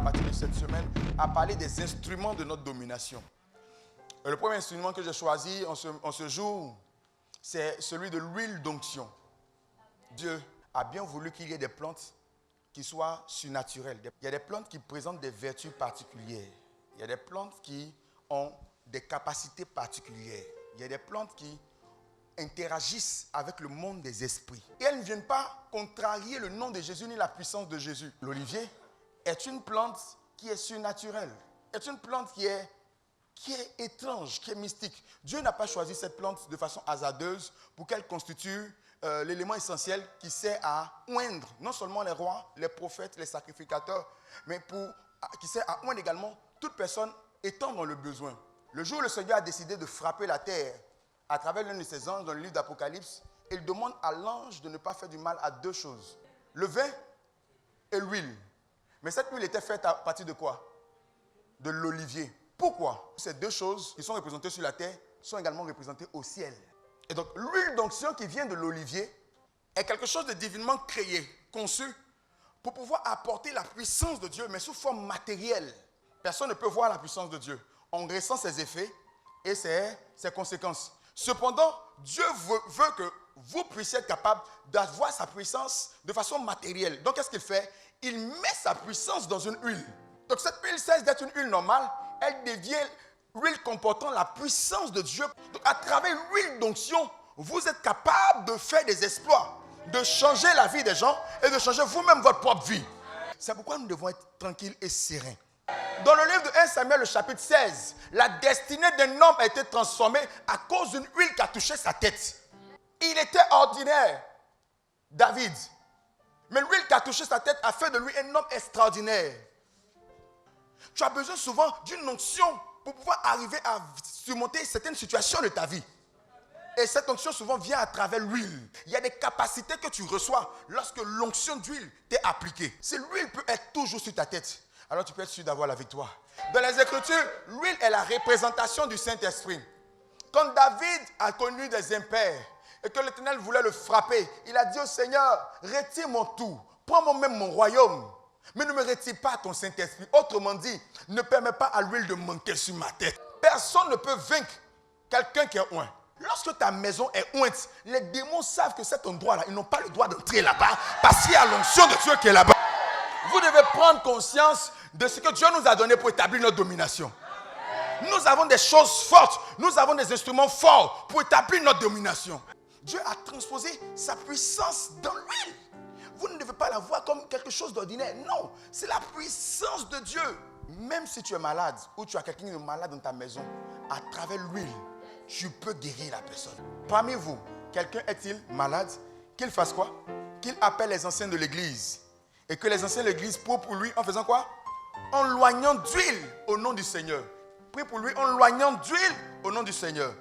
partir de cette semaine, à parler des instruments de notre domination. Et le premier instrument que j'ai choisi en ce jour, c'est celui de l'huile d'onction. Dieu a bien voulu qu'il y ait des plantes qui soient surnaturelles. Il y a des plantes qui présentent des vertus particulières. Il y a des plantes qui ont des capacités particulières. Il y a des plantes qui interagissent avec le monde des esprits. Et elles ne viennent pas contrarier le nom de Jésus ni la puissance de Jésus. L'olivier est une plante qui est surnaturelle. Est une plante qui est étrange, qui est mystique. Dieu n'a pas choisi cette plante de façon hasardeuse pour qu'elle constitue l'élément essentiel qui sert à oindre non seulement les rois, les prophètes, les sacrificateurs, mais qui sert à oindre également toute personne étant dans le besoin. Le jour où le Seigneur a décidé de frapper la terre à travers l'un de ses anges dans le livre d'Apocalypse, il demande à l'ange de ne pas faire du mal à deux choses, le vin et l'huile. Mais cette huile était faite à partir de quoi? De l'olivier. Pourquoi? Ces deux choses qui sont représentées sur la terre sont également représentées au ciel. Et donc l'huile d'onction qui vient de l'olivier est quelque chose de divinement créé, conçu pour pouvoir apporter la puissance de Dieu, mais sous forme matérielle. Personne ne peut voir la puissance de Dieu. On ressent ses effets et ses conséquences. Cependant, Dieu veut que vous puissiez être capable d'avoir sa puissance de façon matérielle. Donc, qu'est-ce qu'il fait? Il met sa puissance dans une huile. Donc, cette huile cesse d'être une huile normale. Elle devient l'huile comportant la puissance de Dieu. Donc, à travers l'huile d'onction, vous êtes capable de faire des exploits, de changer la vie des gens et de changer vous-même votre propre vie. C'est pourquoi nous devons être tranquilles et sereins. Dans le livre de 1 Samuel, le chapitre 16, la destinée d'un homme a été transformée à cause d'une huile qui a touché sa tête. Il était ordinaire, David. Mais l'huile qui a touché sa tête a fait de lui un homme extraordinaire. Tu as besoin souvent d'une onction pour pouvoir arriver à surmonter certaines situations de ta vie. Et cette onction souvent vient à travers l'huile. Il y a des capacités que tu reçois lorsque l'onction d'huile t'est appliquée. Si l'huile peut être toujours sur ta tête, alors tu peux être sûr d'avoir la victoire. Dans les Écritures, l'huile est la représentation du Saint-Esprit. Quand David a connu des impairs et que l'Éternel voulait le frapper, il a dit au Seigneur, retire mon tout, prends moi-même mon royaume, mais ne me retire pas ton Saint-Esprit. Autrement dit, ne permets pas à l'huile de manquer sur ma tête. Personne ne peut vaincre quelqu'un qui est oint. Lorsque ta maison est ointe, les démons savent que cet endroit-là, ils n'ont pas le droit d'entrer là-bas parce qu'il y a l'onction de Dieu qui est là-bas. Vous devez prendre conscience de ce que Dieu nous a donné pour établir notre domination. Nous avons des choses fortes, nous avons des instruments forts pour établir notre domination. Dieu a transposé sa puissance dans l'huile. Vous ne devez pas la voir comme quelque chose d'ordinaire. Non, c'est la puissance de Dieu. Même si tu es malade ou tu as quelqu'un de malade dans ta maison, à travers l'huile, tu peux guérir la personne. Parmi vous, quelqu'un est-il malade? Qu'il fasse quoi? Qu'il appelle les anciens de l'église. Et que les anciens de l'église prient pour lui en faisant quoi? En loignant d'huile au nom du Seigneur. Prie pour lui en loignant d'huile au nom du Seigneur.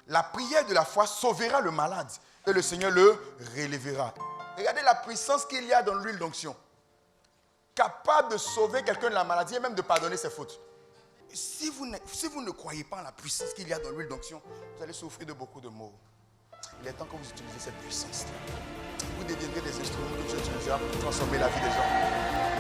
La prière de la foi sauvera le malade et le Seigneur le relèvera. Regardez la puissance qu'il y a dans l'huile d'onction. Capable de sauver quelqu'un de la maladie et même de pardonner ses fautes. Si vous ne croyez pas en la puissance qu'il y a dans l'huile d'onction, vous allez souffrir de beaucoup de maux. Il est temps que vous utilisez cette puissance-là. Vous deviendrez des instruments que Dieu utilisera pour transformer la vie des gens.